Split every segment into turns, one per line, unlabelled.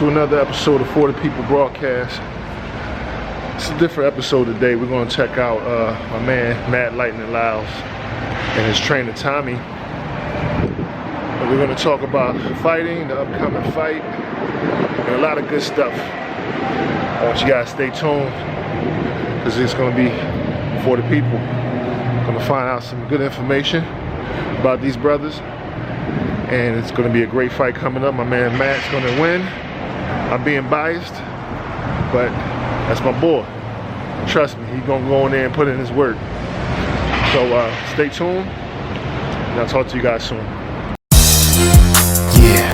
to another episode of For the People broadcast. It's a different episode today. We're going to check out my man Matt Lightning Lyall and his trainer Tommy. And we're going to talk about fighting, the upcoming fight, and a lot of good stuff. I want you guys to stay tuned because it's going to be for the people. Going to find out some good information about these brothers, and it's going to be a great fight coming up. My man Matt's going to win. I'm being biased, but that's my boy. Trust me, he's going to go in there and put in his work. So stay tuned, and I'll talk to you guys soon.
Yeah.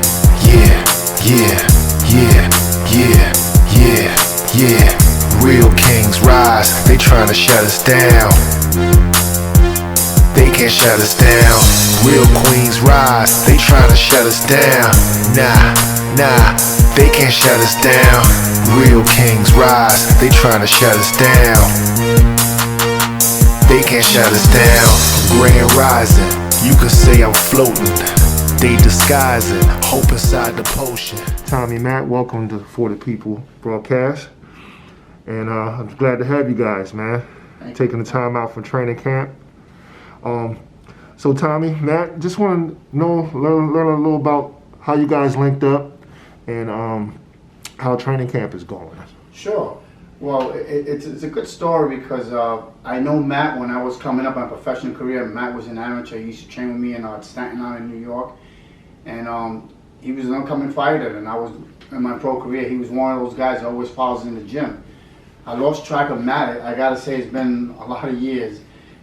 Real kings rise, they trying to shut us down. They can't shut us down. Real queens rise, they trying to shut us down. Nah, they can't shut us down. Real kings rise, they trying to shut us down. They can't shut us down. Grand rising, you could say I'm floating. They disguising, hope inside the potion.
Tommy, Matt, welcome to For the People broadcast. And I'm glad to have you guys, man. Taking the time out from training camp. So Tommy, Matt, just want to learn a little about how you guys linked up and how training camp is going.
Sure. Well, it's a good story because I know Matt when I was coming up in my professional career. Matt was an amateur. He used to train with me in Staten Island, New York. And he was an upcoming fighter, and I was in my pro career. He was one of those guys that always follows in the gym. I lost track of Matt. I gotta say it's been a lot of years.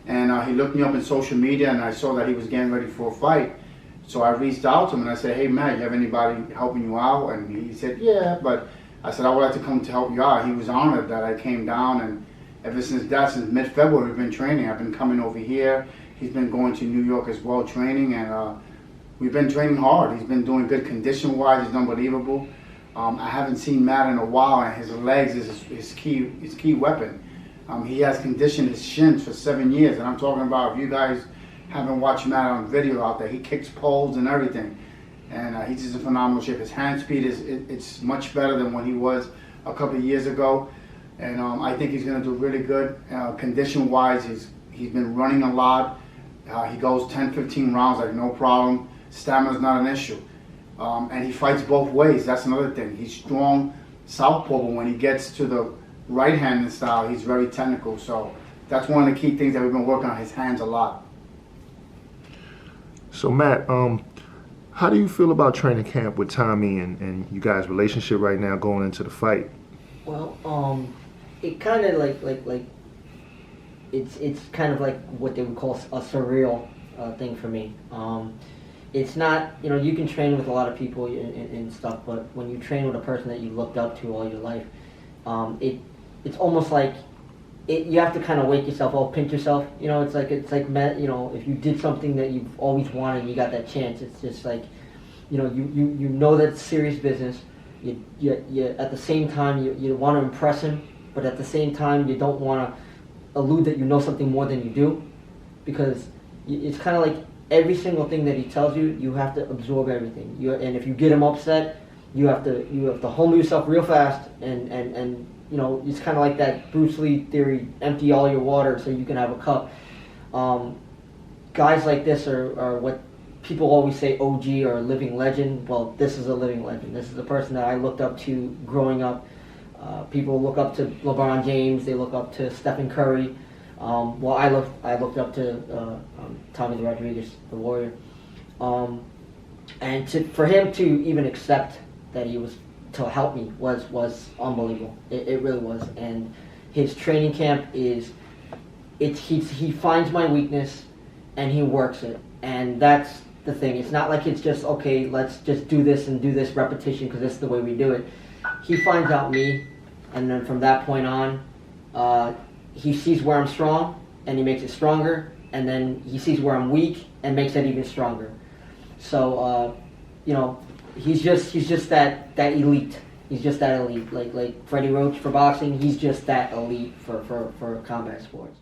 And he looked me up in social media, and I saw that he was getting ready for a fight. So I reached out to him and I said, "Hey Matt, you have anybody helping you out?" And he said, "Yeah," but I said, "I would like to come to help you out." He was honored that I came down, and ever since mid-February, we've been training. I've been coming over here. He's been going to New York as well, training, and we've been training hard. He's been doing good condition-wise. He's unbelievable. I haven't seen Matt in a while, and his legs is his key weapon. He has conditioned his shins for 7 years, and I'm talking about, if you guys haven't watched Matt on video out there, he kicks poles and everything, and he's just in phenomenal shape. His hand speed it's much better than when he was a couple of years ago, and I think he's going to do really good. Condition-wise, he's been running a lot. He goes 10-15 rounds like no problem. Stamina's not an issue. And he fights both ways. That's another thing. He's strong southpaw, but when he gets to the right-handed style, he's very technical. So that's one of the key things that we've been working on, his hands a lot.
So Matt, how do you feel about training camp with Tommy and you guys' relationship right now going into the fight?
Well, it kind of like it's kind of like what they would call a surreal thing for me. It's not, you can train with a lot of people and stuff, but when you train with a person that you looked up to all your life, it's almost like you have to kind of wake yourself up, pinch yourself. It's like if you did something that you've always wanted, and you got that chance. It's just like, you know that it's serious business. You at the same time you want to impress him, but at the same time you don't want to allude that you know something more than you do, because it's kind of like every single thing that he tells you, you have to absorb everything. And if you get him upset, you have to humble yourself real fast, and it's kind of like that Bruce Lee theory: empty all your water so you can have a cup. Guys like this are what people always say OG or a living legend. Well, this is a living legend. This is a person that I looked up to growing up. People look up to LeBron James. They look up to Stephen Curry. Well, I looked up to Tommy Rodriguez, the Warrior, and for him to even accept that he was to help me was unbelievable. It really was. And his training camp he finds my weakness and he works it, and that's the thing. It's not like it's just, okay, let's just do this and do this repetition because this is the way we do it. He finds out me, and then from that point on, he sees where I'm strong and he makes it stronger, and then he sees where I'm weak and makes it even stronger. So he's just that elite. He's just that elite. Like Freddie Roach for boxing, he's just that elite for combat sports.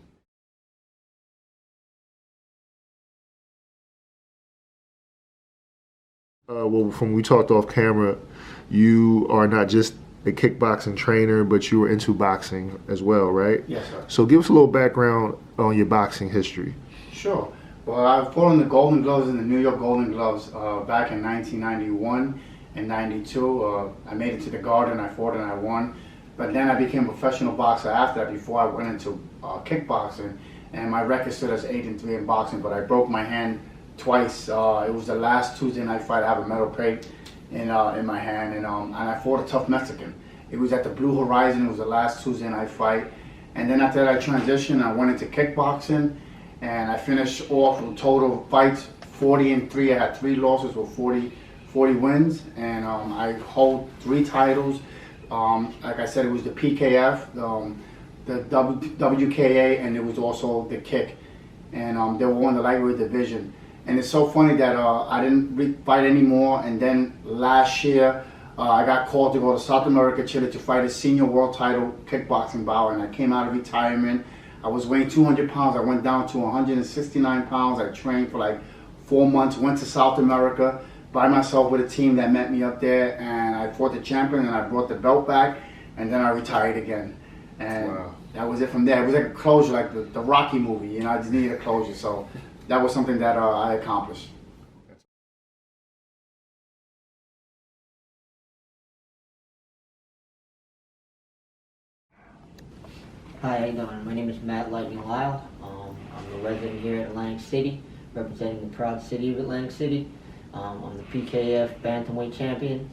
Well, from we talked off camera, you are not just a kickboxing trainer, but you were into boxing as well, right?
Yes, sir.
So give us a little background on your boxing history.
Sure. Well, I fought in the Golden Gloves in the New York Golden Gloves back in 1991 and 92. I made it to the Garden. I fought and I won. But then I became a professional boxer after that, before I went into kickboxing. And my record stood as 8-3 in boxing, but I broke my hand twice. It was the last Tuesday night fight. I have a metal plate in my hand, and I fought a tough Mexican. It was at the Blue Horizon. It was the last Tuesday night fight. And then after that, I transitioned. I went into kickboxing, and I finished off with total fights 40-3. I had 3 losses with 40 wins, and I hold 3 titles. Like I said, it was the PKF, the WKA, and it was also the kick. And they were in the lightweight division. And it's so funny that I didn't fight anymore. And then last year, I got called to go to South America, Chile, to fight a senior world title kickboxing bout. And I came out of retirement. I was weighing 200 pounds. I went down to 169 pounds. I trained for like 4 months, went to South America by myself with a team that met me up there, and I fought the champion, and I brought the belt back, and then I retired again. And that was it from there. It was like a closure, like the Rocky movie, you know, I just needed a closure. So that was something that I accomplished.
Hi, how you doing? My name is Matt Lyall. I'm a resident here at Atlantic City, representing the proud city of Atlantic City. I'm the PKF Bantamweight Champion.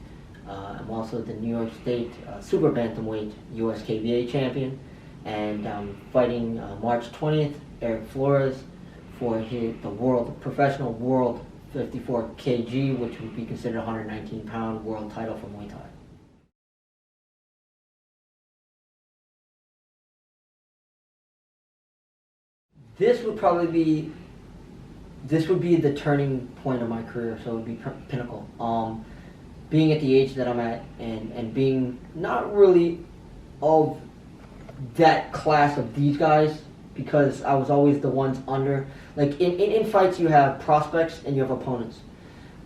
I'm also the New York State Super Bantamweight USKBA Champion. And I'm fighting March 20th, Eric Flores, for the professional world 54 kg, which would be considered a 119-pound world title for Muay Thai. This would be the turning point of my career, so it would be pinnacle. Being at the age that I'm at, and being not really of that class of these guys, because I was always the ones under. Like in fights, you have prospects and you have opponents.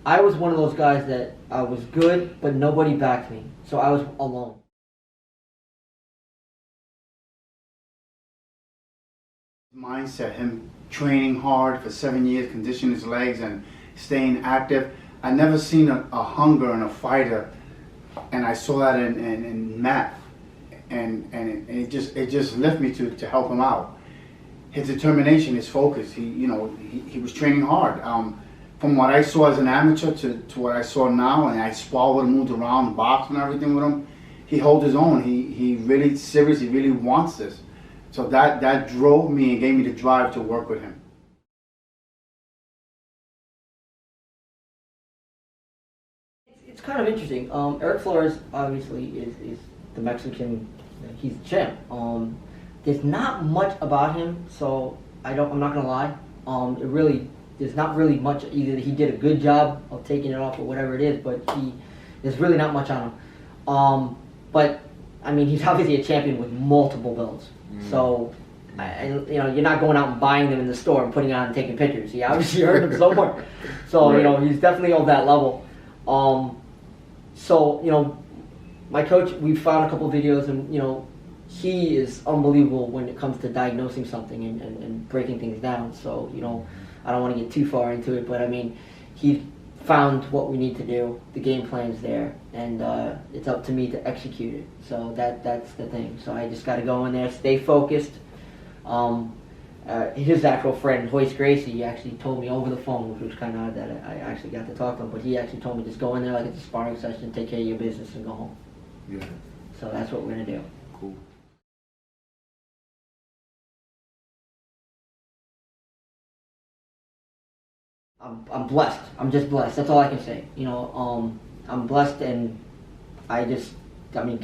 I was one of those guys that I was good, but nobody backed me, so I was alone.
Mindset, him training hard for 7 years, conditioning his legs and staying active. I never seen a hunger in a fighter, and I saw that in Matt, and it just lifted me to help him out. His determination, his focus. He was training hard. From what I saw as an amateur to what I saw now, and I sparred with him, moved around, boxed and everything with him. He holds his own. He really serious. He really wants this. So that drove me and gave me the drive to work with him.
It's kind of interesting. Eric Flores obviously is the Mexican. He's the champ. There's not much about him, so I'm not gonna lie. There's not really much. Either he did a good job of taking it off or whatever it is, but there's really not much on him. But I mean, he's obviously a champion with multiple belts. So, you're not going out and buying them in the store and putting on and taking pictures. He obviously earned them somewhere. So, he's definitely on that level. My coach, we found a couple of videos, and, he is unbelievable when it comes to diagnosing something and breaking things down. So, I don't want to get too far into it, but I mean, he found what we need to do. The game plan's there, and it's up to me to execute it. So that's the thing. So I just got to go in there, stay focused. His actual friend, Hoist Gracie, actually told me over the phone, which was kind of odd that I actually got to talk to him, but he actually told me just go in there like it's a sparring session, take care of your business, and go home.
Yeah.
So that's what we're going to do.
Cool.
I'm blessed. I'm just blessed. That's all I can say. I'm blessed, and God,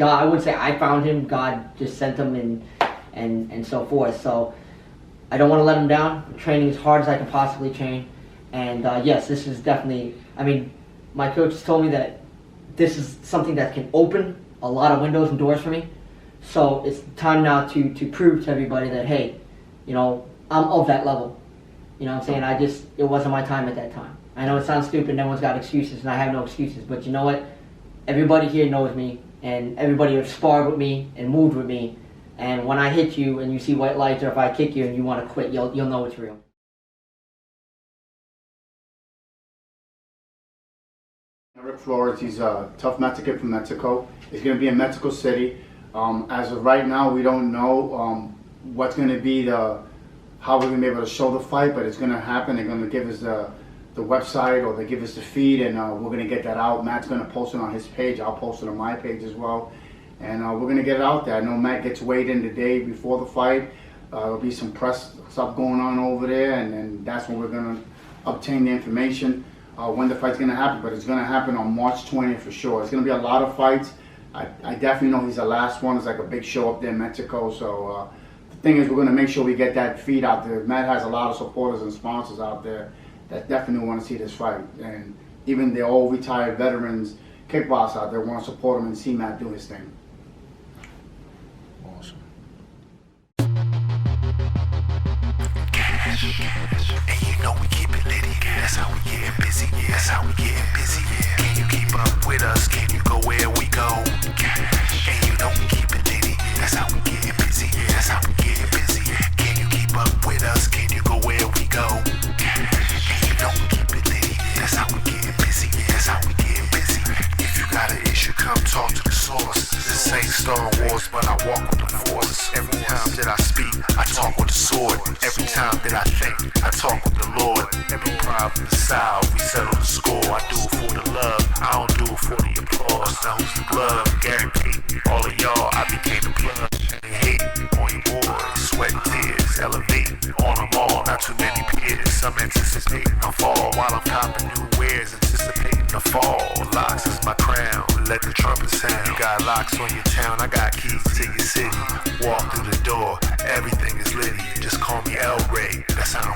I wouldn't say I found him. God just sent him, and so forth. So I don't want to let him down. I'm training as hard as I can possibly train. And yes, this is definitely, my coach told me that this is something that can open a lot of windows and doors for me. So it's time now to prove to everybody that, hey, I'm of that level. You know what I'm saying? It wasn't my time at that time. I know it sounds stupid, everyone's got excuses, and I have no excuses, but you know what? everybody here knows me, and everybody has sparred with me and moved with me. And when I hit you and you see white lights, or if I kick you and you want to quit, you'll know it's real.
Rick Flores, he's a tough Mexican from Mexico. He's going to be in Mexico City. As of right now, we don't know what's going to be how we're going to be able to show the fight, but it's going to happen. They're going to give us the website, or they give us the feed, and we're going to get that out. Matt's going to post it on his page. I'll post it on my page as well. And we're going to get it out there. I know Matt gets weighed in the day before the fight. There'll be some press stuff going on over there, and that's when we're going to obtain the information when the fight's going to happen. But it's going to happen on March 20th for sure. It's going to be a lot of fights. I definitely know he's the last one. It's like a big show up there in Mexico. So the thing is, we're going to make sure we get that feed out there. Matt has a lot of supporters and sponsors out there that definitely want to see this fight. And even the old retired veterans, kickboxers out there, want to support him and see Matt do his thing.
Awesome.
And you know we keep it litty. That's how we getting busy. That's how we getting busy. Can you keep up with us? Can you go where we go? And you know we keep it litty. That's how we getting busy. That's how we getting busy. Can you keep up with us? Can you go where we go? And you know we keep it litty. That's how we getting busy. That's how we getting busy. If you got an issue, come talk to the source. This ain't Star Wars, but I walk with the force. Every time that I speak, I talk with the sword. Every time that I think, I talk with the Lord. Every problem solved, we settle the score. I do it for the love, I don't do it for the applause. Now who's the glove? Gary Payton, all of y'all, I became the plug. They hating on your boys, sweat and tears, elevating on them all. Not too many peers, some anticipating a fall. While I'm copping new wares, anticipating the fall. Locks is my crown, let the trumpet sound. You got locks on your town, I got keys to your city. Walk through the door, everything is litty. Just call me El Ray, that's how